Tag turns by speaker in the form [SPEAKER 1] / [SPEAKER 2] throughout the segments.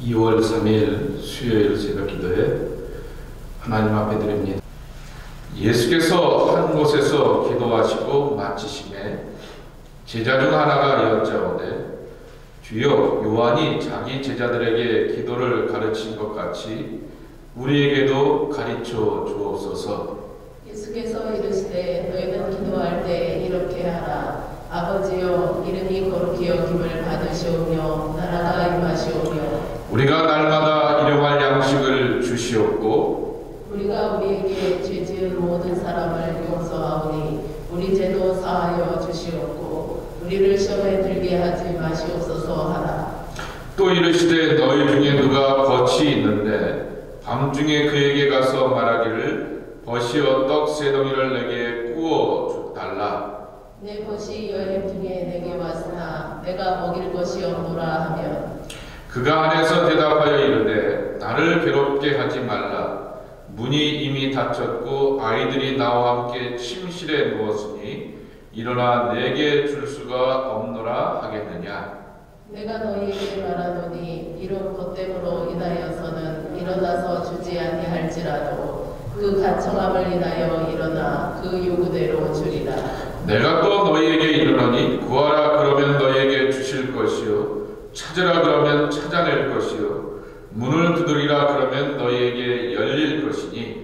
[SPEAKER 1] 2월 3일 수요일 새벽 기도에 하나님 앞에 드립니다. 예수께서 한 곳에서 기도하시고 마치심에 제자 중 하나가 여짜오되 주여, 요한이 자기 제자들에게 기도를 가르친 것 같이 우리에게도 가르쳐 주옵소서.
[SPEAKER 2] 예수께서 이르시되 너희는 기도할 때 이렇게 하라. 아버지여, 이름이 거룩히 여김을 받으시오며 나라가 임하시오며
[SPEAKER 1] 우리가 날마다 일용할 양식을 주시옵고
[SPEAKER 2] 우리가 우리에게 죄 지은 모든 사람을 용서하오니 우리 죄도 사하여 주시옵고 우리를 시험에 들게 하지 마시옵소서 하라.
[SPEAKER 1] 또 이르시되 너희 중에 누가 벗이 있는데 밤중에 그에게 가서 말하기를 벗이여 떡 세 덩이를 내게 구워 달라.
[SPEAKER 2] 내 벗이 여행 중에 내게 왔으나 내가 먹일 것이 없노라 하면
[SPEAKER 1] 그가 안에서 대답하여 이르되 나를 괴롭게 하지 말라. 문이 이미 닫혔고 아이들이 나와 함께 침실에 누웠으니 일어나 내게 줄 수가 없노라 하겠느냐.
[SPEAKER 2] 내가 너희에게 말하노니 이런 것때문으로 인하여서는 일어나서 주지 아니할지라도 그 간청함을 인하여 일어나 그 요구대로 주리라.
[SPEAKER 1] 내가 또 너희에게 이르노니 구하라 그러면 너희에게 주실 것이요 찾으라 그러면 찾아낼 것이요 문을 두드리라 그러면 너희에게 열릴 것이니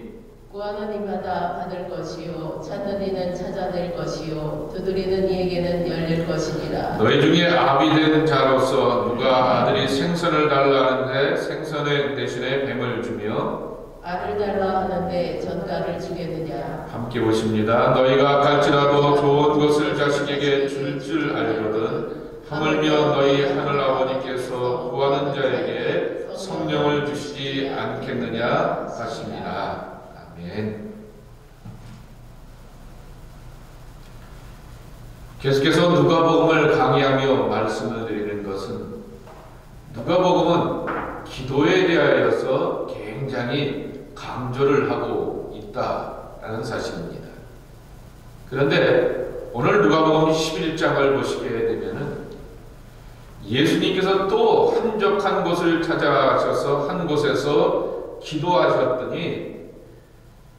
[SPEAKER 2] 구하는 이마다 받을 것이요 찾는 이는 찾아낼 것이요 두드리는 이에게는 열릴 것이니라.
[SPEAKER 1] 너희 중에 아비 된 자로서 누가 아들이 생선을 달라 하는데 생선의 대신에 뱀을 주며
[SPEAKER 2] 알을 달라 하는데 젓갈을 주겠느냐.
[SPEAKER 1] 함께 보십니다. 너희가 갈지라도 좋은 것을 자식에게 줄 줄 알거든 하물며 너희 하늘 아버지께서 구하는 자에게 성령을 주시지 않겠느냐 하시니라. 아멘. 계속해서 누가복음을 강의하며 말씀을 드리는 것은 누가복음은 기도에 대하여서 굉장히 강조를 하고 있다라는 사실입니다. 그런데 오늘 누가복음 11장을 보시게 되면은 예수님께서 또 한적한 곳을 찾아가셔서 한 곳에서 기도하셨더니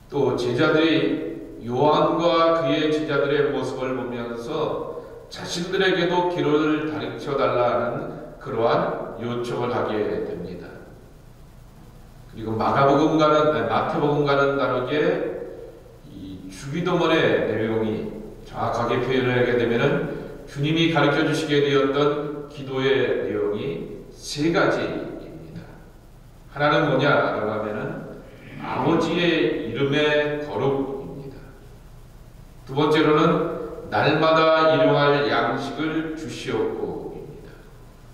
[SPEAKER 1] 또 제자들이 요한과 그의 제자들의 모습을 보면서 자신들에게도 기도를 가르쳐 달라는 그러한 요청을 하게 됩니다. 그리고 마태복음과는 다르게 이 주기도문의 내용이 정확하게 표현을 하게 되면은 주님이 가르쳐 주시게 되었던 기도의 내용이 세 가지입니다. 하나는 뭐냐라고 하면은 아버지의 이름의 거룩입니다. 두 번째로는 날마다 일용할 양식을 주시옵고입니다.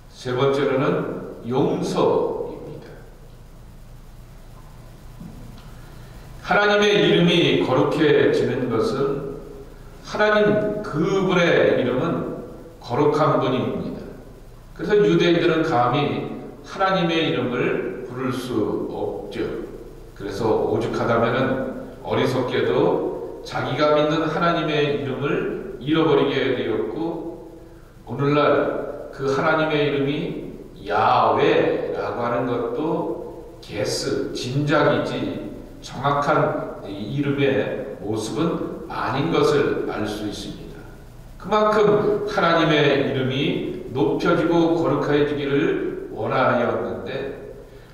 [SPEAKER 1] 세 번째로는 용서입니다. 하나님의 이름이 거룩해지는 것은 하나님 그분의 이름은 거룩한 분입니다. 그래서 유대인들은 감히 하나님의 이름을 부를 수 없죠. 그래서 오죽하다면은 어리석게도 자기가 믿는 하나님의 이름을 잃어버리게 되었고 오늘날 그 하나님의 이름이 야훼라고 하는 것도 게스, 진작이지 정확한 이름의 모습은 아닌 것을 알 수 있습니다. 그만큼 하나님의 이름이 높여지고 거룩해지기를 원하였는데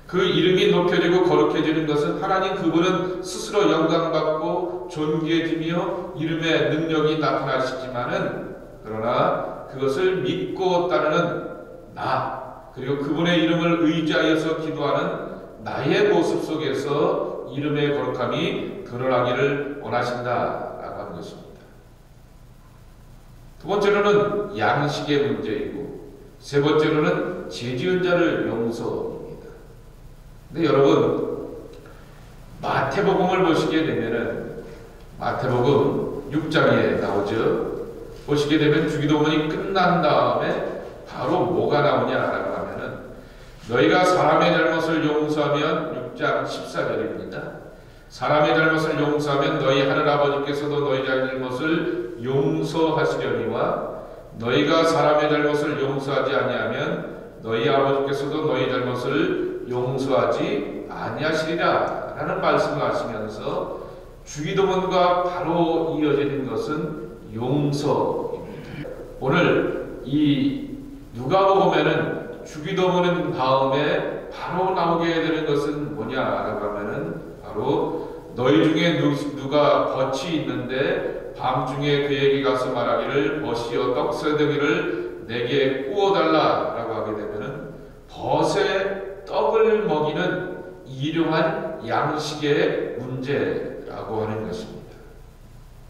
[SPEAKER 1] 그 이름이 높여지고 거룩해지는 것은 하나님 그분은 스스로 영광받고 존귀해지며 이름의 능력이 나타나시지만은 그러나 그것을 믿고 따르는 나 그리고 그분의 이름을 의지하여서 기도하는 나의 모습 속에서 이름의 거룩함이 드러나기를 원하신다라고 하는 것입니다. 두 번째로는 양식의 문제이고 세 번째로는 죄 지은 자를 용서입니다. 근데 여러분 마태복음을 보시게 되면은 마태복음 6장에 나오죠. 보시게 되면 주기도문이 끝난 다음에 바로 뭐가 나오냐라고 하면은 너희가 사람의 잘못을 용서하면 6장 14절입니다. 사람의 잘못을 용서하면 너희 하늘 아버지께서도 너희 잘못을 용서하시려니와 너희가 사람의 잘못을 용서하지 아니하면 너희 아버지께서도 너희 잘못을 용서하지 아니하시리라 라는 말씀을 하시면서 주기도문과 바로 이어지는 것은 용서입니다. 오늘 이 누가복음에는 주기도문 다음에 바로 나오게 되는 것은 뭐냐라고 하면은 바로 너희 중에 누가 벗이 있는데 밤중에 그에게 가서 말하기를 벗이여 떡세덩이를 내게 구워달라라고 하게 되면은 벗에 떡을 먹이는 일용할 양식의 문제라고 하는 것입니다.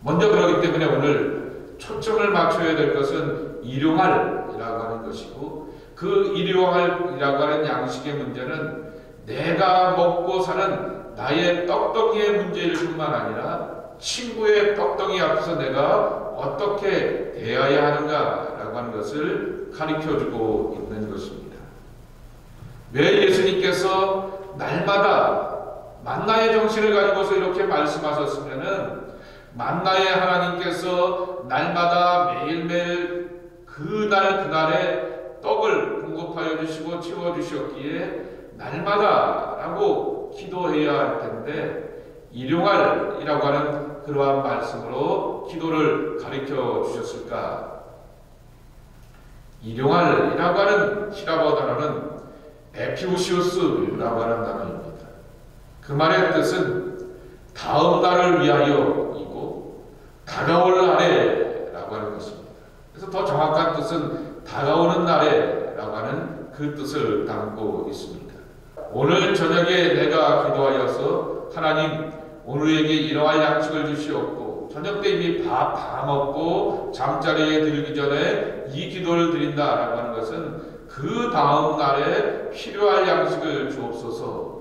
[SPEAKER 1] 먼저 그렇기 때문에 오늘 초점을 맞춰야 될 것은 일용할이라고 하는 것이고, 그 일용할이라고 하는 양식의 문제는 내가 먹고 사는 나의 떡덩이의 문제일 뿐만 아니라 친구의 떡덩이 앞에서 내가 어떻게 대해야 하는가라고 하는 것을 가르쳐주고 있는 것입니다. 왜 예수님께서 날마다 만나의 정신을 가지고서 이렇게 말씀하셨으면은 만나의 하나님께서 날마다 매일매일 그날의 떡을 공급하여 주시고 채워 주셨기에 날마다라고 기도해야 할 텐데 일용할이라고 하는 그러한 말씀으로 기도를 가르쳐 주셨을까? 일용할이라고 하는 히라보 단어는 에피우시우스라고 하는 단어입니다. 그 말의 뜻은 다음 날을 위하여이고 다가올 날에라고 하는 것입니다. 그래서 더 정확한 뜻은 다가오는 날에라고 하는 그 뜻을 담고 있습니다. 오늘 저녁에 내가 기도하여서 하나님 오늘에게 일용할 양식을 주시옵고 저녁 때 이미 밥 다 먹고 잠자리에 들기 전에 이 기도를 드린다라고 하는 것은 그 다음 날에 필요할 양식을 주옵소서.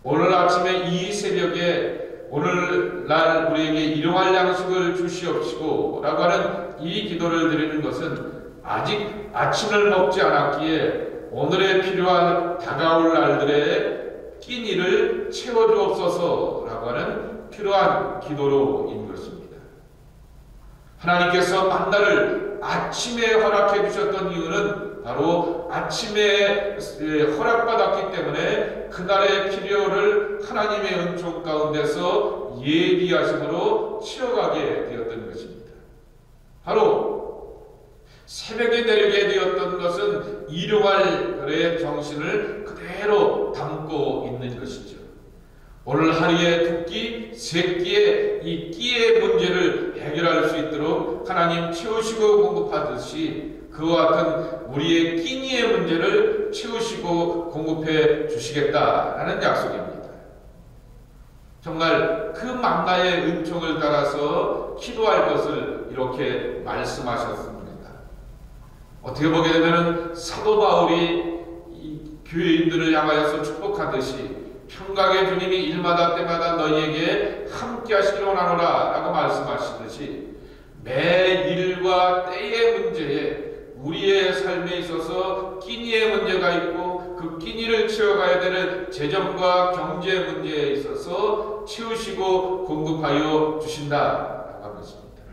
[SPEAKER 1] 오늘 아침에 이 새벽에 오늘날 우리에게 일용할 양식을 주시옵시고 라고 하는 이 기도를 드리는 것은 아직 아침을 먹지 않았기에 오늘에 필요한 다가올 날들의 끼니를 채워주옵소서 라고 하는 필요한 기도로인 것입니다. 하나님께서 만나를 아침에 허락해 주셨던 이유는 바로 아침에 허락받았기 때문에 그날의 필요를 하나님의 은총 가운데서 예비하심으로 채워가게 되었던 것입니다. 바로 새벽에 내리게 되었던 것은 일용할 정신을 그대로 담고 있는 것이죠. 오늘 하루의 두 끼, 세 끼의 이 끼의 문제를 해결할 수 있도록 하나님 채우시고 공급하듯이 그와 같은 우리의 끼니의 문제를 채우시고 공급해 주시겠다라는 약속입니다. 정말 그 만나의 은총을 따라서 기도할 것을 이렇게 말씀하셨습니다. 어떻게 보게 되면 사도 바울이 이 교회인들을 향하여서 축복하듯이 평강의 주님이 일마다 때마다 너희에게 함께 하시기를 원하노라 라고 말씀하시듯이 매 일과 때의 문제에 우리의 삶에 있어서 끼니의 문제가 있고 그 끼니를 채워가야 되는 재정과 경제 문제에 있어서 채우시고 공급하여 주신다라고 하는 것입니다.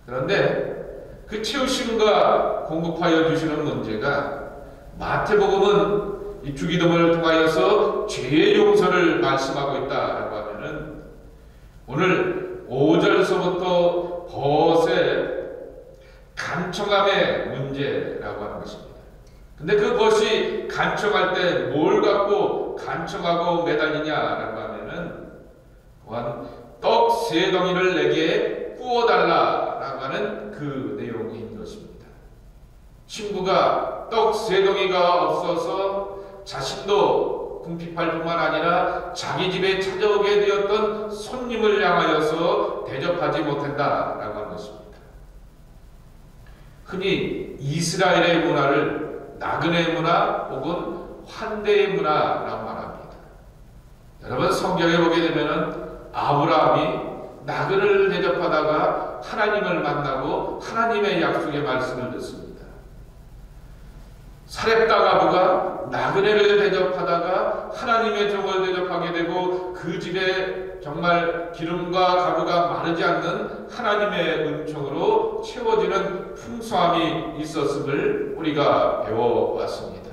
[SPEAKER 1] 그런데 그 채우심과 공급하여 주시는 문제가 마태복음은 이 주기도문을 통하여서 죄의 용서를 말씀하고 있다라고 하면은 오늘 5절서부터 벗의 간청함의 문제라고 하는 것입니다. 근데 그 벗이 간청할 때 뭘 갖고 간청하고 매달리냐라고 하면은 또한 떡 세 덩이를 내게 구워달라라고 하는 그 내용인 것입니다. 친구가 떡 세 덩이가 없어서 자신도 궁핍할 뿐만 아니라 자기 집에 찾아오게 되었던 손님을 향하여서 대접하지 못한다라고 하는 것입니다. 흔히 이스라엘의 문화를 나그네 문화 혹은 환대의 문화라고 말합니다. 여러분 성경에 보게 되면은 아브라함이 나그네를 대접하다가 하나님을 만나고 하나님의 약속의 말씀을 듣습니다. 사렙다 가부가 나그네를 대접하다가 하나님의 종을 대접하게 되고 그 집에 정말 기름과 가루가 마르지 않는 하나님의 은총으로 채워지는 풍성함이 있었음을 우리가 배워왔습니다.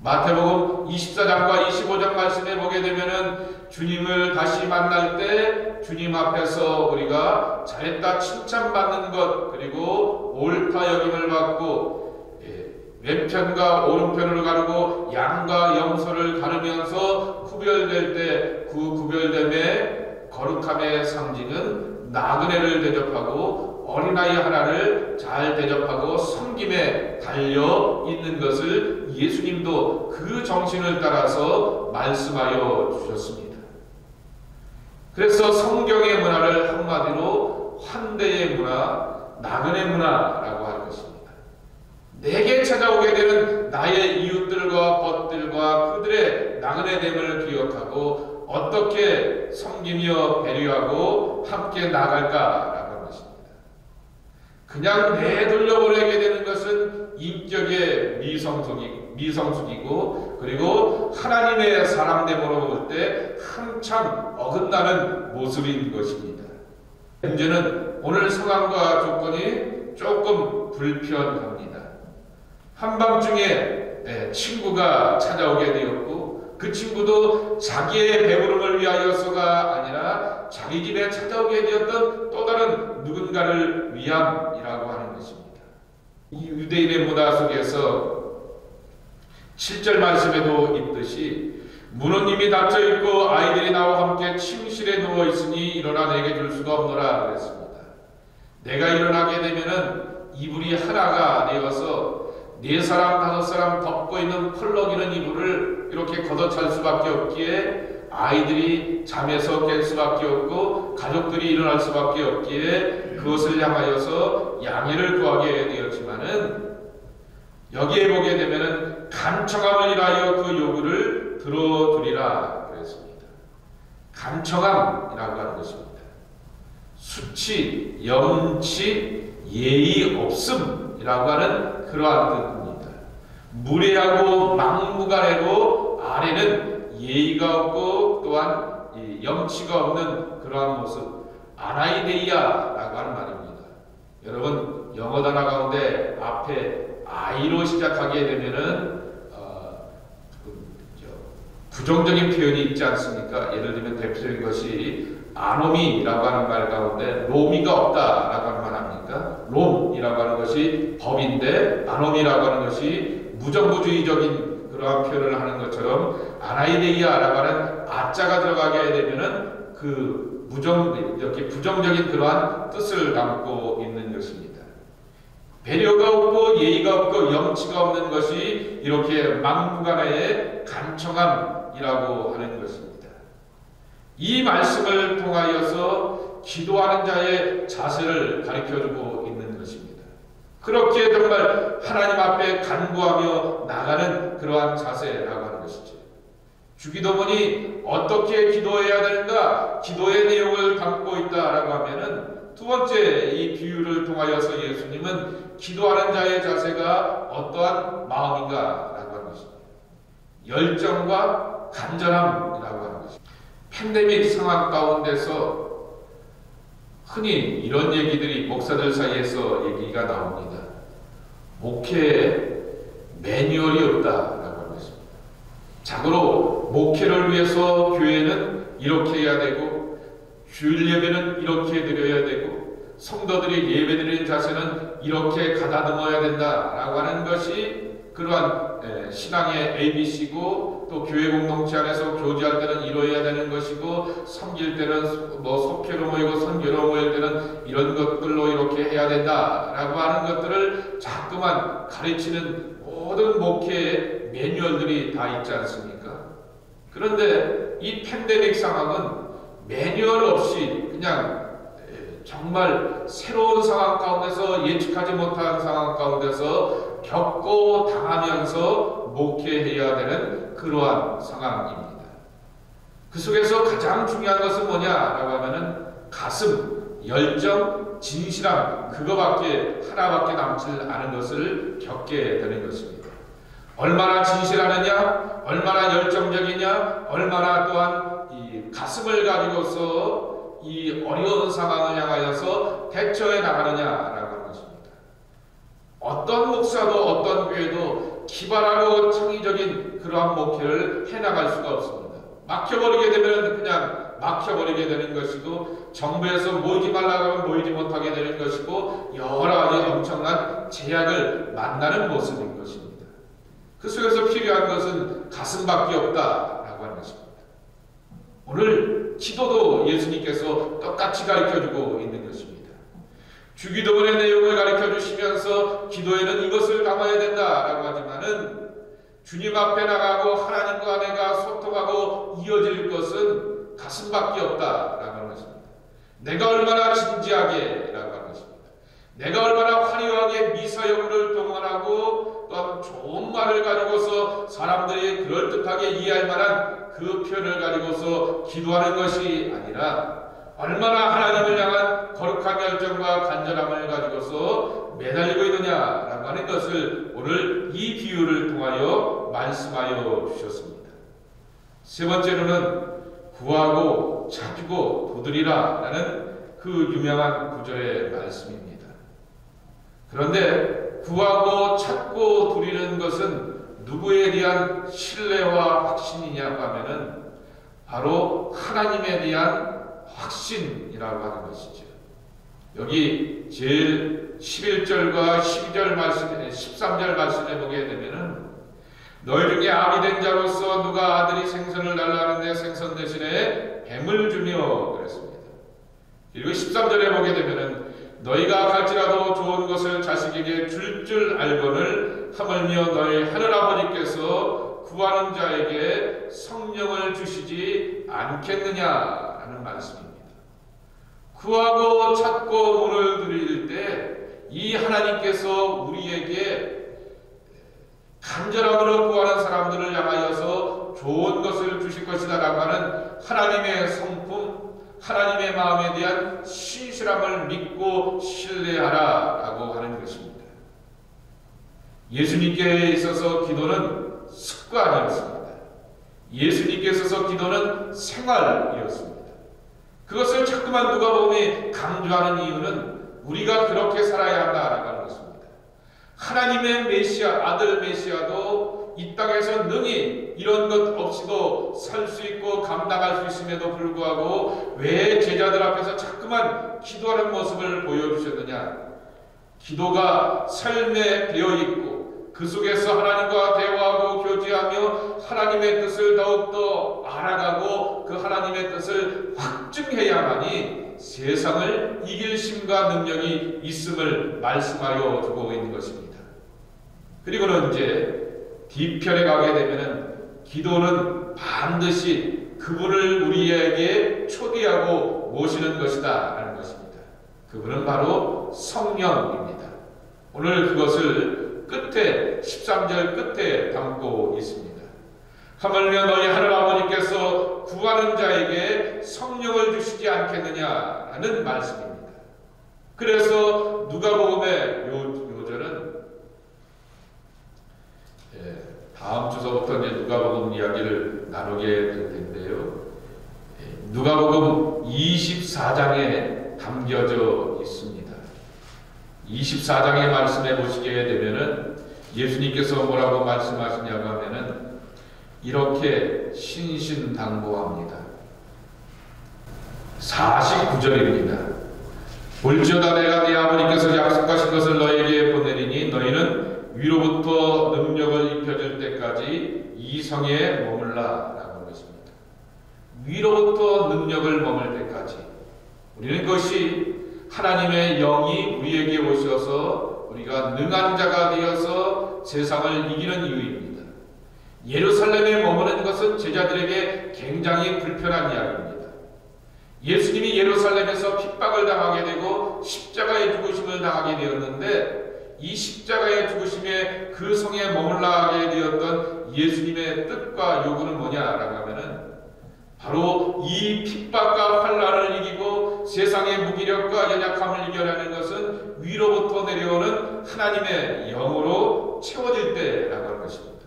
[SPEAKER 1] 마태복음 24장과 25장 말씀에 보게 되면은 주님을 다시 만날 때 주님 앞에서 우리가 잘했다 칭찬받는 것, 그리고 옳다 여김을 받고 왼편과 오른편을 가르고 양과 염소를 가르면서 구별될 때 그 구별됨의 거룩함의 상징은 나그네를 대접하고 어린아이 하나를 잘 대접하고 섬김에 달려 있는 것을 예수님도 그 정신을 따라서 말씀하여 주셨습니다. 그래서 성경의 문화를 한마디로 환대의 문화, 나그네 문화라고 하는 것입니다. 내게 찾아오게 되는 나의 이웃들과 벗들과 그들의 나그네됨을 기억하고 어떻게 섬기며 배려하고 함께 나갈까라고 하는 것입니다. 그냥 내돌려보내게 되는 것은 인격의 미성숙이고 그리고 하나님의 사람됨으로 볼 때 한참 어긋나는 모습인 것입니다. 문제는 오늘 상황과 조건이 조금 불편합니다. 한밤중에 친구가 찾아오게 되었고 그 친구도 자기의 배부름을 위하여서가 아니라 자기 집에 찾아오게 되었던 또 다른 누군가를 위함이라고 하는 것입니다. 이 유대인의 문화 속에서 7절 말씀에도 있듯이 문은 이미 닫혀 있고 아이들이 나와 함께 침실에 누워 있으니 일어나 내게 줄 수가 없노라 그랬습니다. 내가 일어나게 되면은 이불이 하나가 되어서 4사람 5사람 덮고 있는 펄럭이는 이불을 이렇게 걷어찰 수밖에 없기에 아이들이 잠에서 깰 수밖에 없고 가족들이 일어날 수밖에 없기에 그것을 향하여서 양해를 구하게 되었지만은 여기에 보게 되면은 간청함을 인하여 그 요구를 들어두리라 그랬습니다. 간청함이라고 하는 것입니다. 수치, 염치, 예의 없음이라고 하는 그러한 뜻입니다. 무례하고 막무가내고 아래는 예의가 없고 또한 염치가 없는 그러한 모습, 아나이데이아라고 하는 말입니다. 여러분 영어 단어 가운데 앞에 I로 시작하게 되면은 부정적인 표현이 있지 않습니까? 예를 들면 대표적인 것이 아노미라고 하는 말 가운데 로미가 없다라고 하는 말 합니까? 롬이라고 하는 것이 법인데 아노미라고 하는 것이 무정부주의적인 그러한 표현을 하는 것처럼 아나이데이아라고 하는 아자가 들어가게 되면은 그 이렇게 부정적인 그러한 뜻을 담고 있는 것입니다. 배려가 없고 예의가 없고 염치가 없는 것이 이렇게 막무가내의 간청함이라고 하는 것입니다. 이 말씀을 통하여서 기도하는 자의 자세를 가르쳐주고 있는 것입니다. 그렇게 정말 하나님 앞에 간구하며 나가는 그러한 자세라고 하는 것이죠. 주기도문이 어떻게 기도해야 되는가? 기도의 내용을 담고 있다라고 하면은 두 번째 이 비유를 통하여서 예수님은 기도하는 자의 자세가 어떠한 마음인가라고 하는 것입니다. 열정과 간절함이라고 하는 것입니다. 팬데믹 상황 가운데서 흔히 이런 얘기들이 목사들 사이에서 얘기가 나옵니다. 목회에 매뉴얼이 없다라고 하는 것입니다. 자고로 목회를 위해서 교회는 이렇게 해야 되고 주일 예배는 이렇게 드려야 되고 성도들이 예배드리는 자세는 이렇게 가다듬어야 된다라고 하는 것이 그러한 신앙의 ABC고 또 교회 공동체 안에서 교제할 때는 이루어야 되는 것이고 섬길 때는 뭐 속회로 모이고 선교로 모일 때는 이런 것들로 이렇게 해야 된다라고 하는 것들을 자꾸만 가르치는 모든 목회의 매뉴얼들이 다 있지 않습니까? 그런데 이 팬데믹 상황은 매뉴얼 없이 그냥 정말 새로운 상황 가운데서 예측하지 못한 상황 가운데서 겪고 당하면서 목회해야 되는 그러한 상황입니다. 그 속에서 가장 중요한 것은 뭐냐라고 하면은 가슴, 열정, 진실함 하나밖에 남지 않은 것을 겪게 되는 것입니다. 얼마나 진실하느냐, 얼마나 열정적이냐, 얼마나 또한 이 이 가슴을 가지고서 이 어려운 상황을 향하여서 대처해 나가느냐라고 하는 것입니다. 어떤 목사도 어떤 교회도 기발하고 창의적인 그러한 목회를 해나갈 수가 없습니다. 막혀버리게 되면 그냥 막혀버리게 되는 것이고, 정부에서 모이지 말라고 하면 모이지 못하게 되는 것이고, 여러 가지 엄청난 제약을 만나는 모습인 것입니다. 그 속에서 필요한 것은 가슴밖에 없다라고 하는 것입니다. 오늘 기도도 예수님께서 똑같이 가르쳐주고 있는 것입니다. 주기도문의 내용을 가르쳐주시면서 기도에는 이것을 담아야 된다라고 하지만은, 주님 앞에 나가고 하나님과 내가 소통하고 이어질 것은 가슴밖에 없다라고 하는 것입니다. 내가 얼마나 진지하게 라고 하는 것입니다. 내가 얼마나 화려하게 미사여구를 동원하고 또한 좋은 말을 가지고서 사람들이 그럴듯하게 이해할 만한 그 표현을 가지고서 기도하는 것이 아니라, 얼마나 하나님을 향한 거룩한 열정과 간절함을 가지고서 매달리고 있느냐라고 하는 것을 오늘 이 비유를 통하여 말씀하여 주셨습니다. 세 번째로는 구하고 찾고 두드리라 라는 그 유명한 구절의 말씀입니다. 그런데 구하고 찾고 두드리는 것은 누구에 대한 신뢰와 확신이냐고 하면은 바로 하나님에 대한 확신이라고 하는 것이죠. 여기 제일 11절과 12절 말씀, 13절 말씀에 보게 되면은, 너희 중에 아비 된 자로서 누가 아들이 생선을 달라 하는데 생선 대신에 뱀을 주며 그랬습니다. 그리고 13절에 보게 되면은, 너희가 갈지라도 좋은 것을 자식에게 줄 알거늘 하물며 너희 하늘아버지께서 구하는 자에게 성령을 주시지 않겠느냐라는 말씀입니다. 구하고 찾고 문을 두드릴 때 이 하나님께서 우리에게 간절함으로 구하는 사람들을 향하여서 좋은 것을 주실 것이다 라고 하는 하나님의 성품, 하나님의 마음에 대한 신실함을 믿고 신뢰하라 라고 하는 것입니다. 예수님께 있어서 기도는 습관이었습니다. 예수님께 있어서 기도는 생활이었습니다. 그것을 자꾸만 누가복음이 강조하는 이유는 우리가 그렇게 살아야 한다라고 하는 것입니다. 하나님의 메시아, 아들 메시아도 이 땅에서 능히 이런 것 없이도 살 수 있고 감당할 수 있음에도 불구하고 왜 제자들 앞에서 자꾸만 기도하는 모습을 보여주셨느냐? 기도가 삶에 되어있고 그 속에서 하나님과 대화하고 교제하며 하나님의 뜻을 더욱더 알아가고 그 하나님의 뜻을 확증해야만이 세상을 이길 힘과 능력이 있음을 말씀하여 두고 있는 것입니다. 그리고는 이제 뒤편에 가게 되면은 기도는 반드시 그분을 우리에게 초대하고 모시는 것이다 라는 것입니다. 그분은 바로 성령입니다. 오늘 그것을 끝에 13절 끝에 담고 있습니다. 하물며 너희 하늘아버지께서 구하는 자에게 성령을 주시지 않겠느냐라는 말씀입니다. 그래서 누가복음의 요절은 다음 주서부터 이제 누가복음 이야기를 나누게 될 텐데요. 누가복음 24장에 담겨져 있습니다. 24장의 말씀에 보시게 되면은 예수님께서 뭐라고 말씀하시냐고 하면은 이렇게 신신당부합니다. 49절입니다. 볼지어다 내가 네 아버지께서 약속하신 것을 너희에게 보내리니 너희는 위로부터 능력을 입혀줄 때까지 이 성에 머물라 라고 하는 것입니다. 위로부터 능력을 머물 때까지 우리는 그것이 하나님의 영이 우리에게 오셔서 우리가 능한 자가 되어서 세상을 이기는 이유입니다. 예루살렘에 머무는 것은 제자들에게 굉장히 불편한 이야기입니다. 예수님이 예루살렘에서 핍박을 당하게 되고 십자가의 죽으심을 당하게 되었는데 이 십자가의 죽으심에 그 성에 머물러가게 되었던 예수님의 뜻과 요구는 뭐냐라고 하면은 바로 이 핍박과 환난을 이기고 세상의 무기력과 연약함을 이겨내는 것은 위로부터 내려오는 하나님의 영으로 채워질 때라고 하는 것입니다.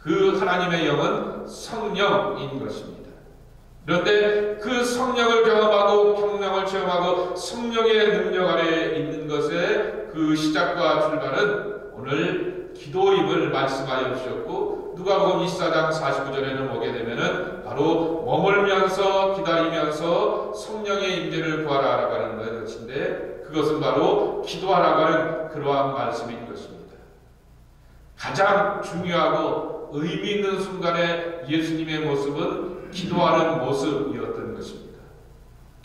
[SPEAKER 1] 그 하나님의 영은 성령인 것입니다. 그런데 그 성령을 경험하고 평강을 체험하고 성령의 능력 아래에 있는 것의 그 시작과 출발은 오늘 기도임을 말씀하여 주셨고, 누가복음 24장 49절에는 보게 되면은 바로 머물면서 기다리면서 성령의 임재를 구하라라고 하는 것인데, 그것은 바로 기도하라고 하는 그러한 말씀인 것입니다. 가장 중요하고 의미 있는 순간에 예수님의 모습은 기도하는 모습이었던 것입니다.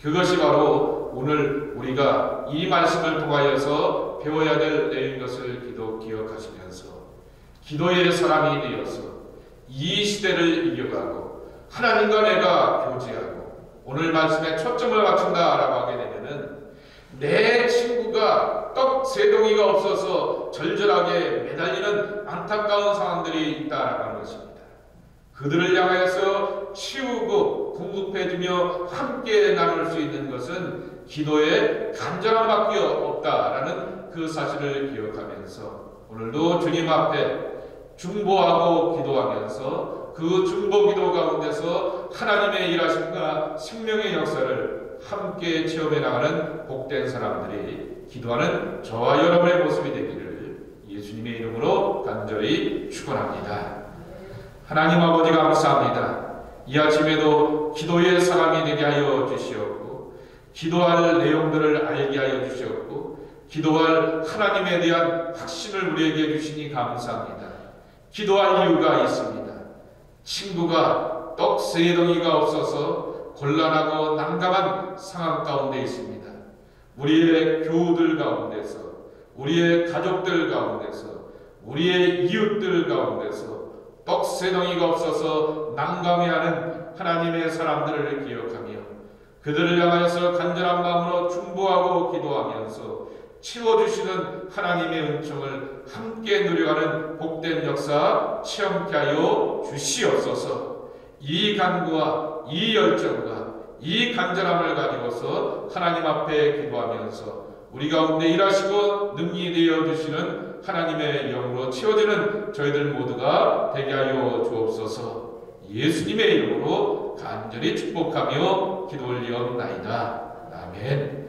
[SPEAKER 1] 그것이 바로 오늘 우리가 이 말씀을 통하여서 배워야 될 내용인 것을 기억하시면서 기도의 사람이 되어서 이 시대를 이겨가고 하나님과 내가 교제하고, 오늘 말씀에 초점을 맞춘다라고 하게 되면은 내 친구가 떡 3덩이가 없어서 절절하게 매달리는 안타까운 상황들이 있다라고 하는 것입니다. 그들을 향하여서 치우고 공급해주며 함께 나눌 수 있는 것은 기도의 간절함밖에 없다라는 그 사실을 기억하면서 오늘도 주님 앞에 중보하고 기도하면서 그 중보 기도 가운데서 하나님의 일하심과 생명의 역사를 함께 체험해 나가는 복된 사람들이 기도하는 저와 여러분의 모습이 되기를 예수님의 이름으로 간절히 축원합니다. 하나님 아버지 감사합니다. 이 아침에도 기도의 사람이 되게 하여 주시옵고, 기도할 내용들을 알게 하여 주시옵고, 기도할 하나님에 대한 확신을 우리에게 주시니 감사합니다. 기도할 이유가 있습니다. 친구가 떡 3덩이가 없어서 곤란하고 난감한 상황 가운데 있습니다. 우리의 교우들 가운데서, 우리의 가족들 가운데서, 우리의 이웃들 가운데서 떡 3덩이가 없어서 난감해하는 하나님의 사람들을 기억하며 그들을 향하여서 간절한 마음으로 중보하고 기도하면서 채워주시는 하나님의 은총을 함께 누려가는 복된 역사 체험케 하여 주시옵소서. 이 간구와 이 열정과 이 간절함을 가지고서 하나님 앞에 기도하면서 우리 가운데 일하시고 능히 되어 주시는 하나님의 영으로 채워지는 저희들 모두가 되게 하여 주옵소서. 예수님의 이름으로 간절히 축복하며 기도 올리옵나이다. 아멘.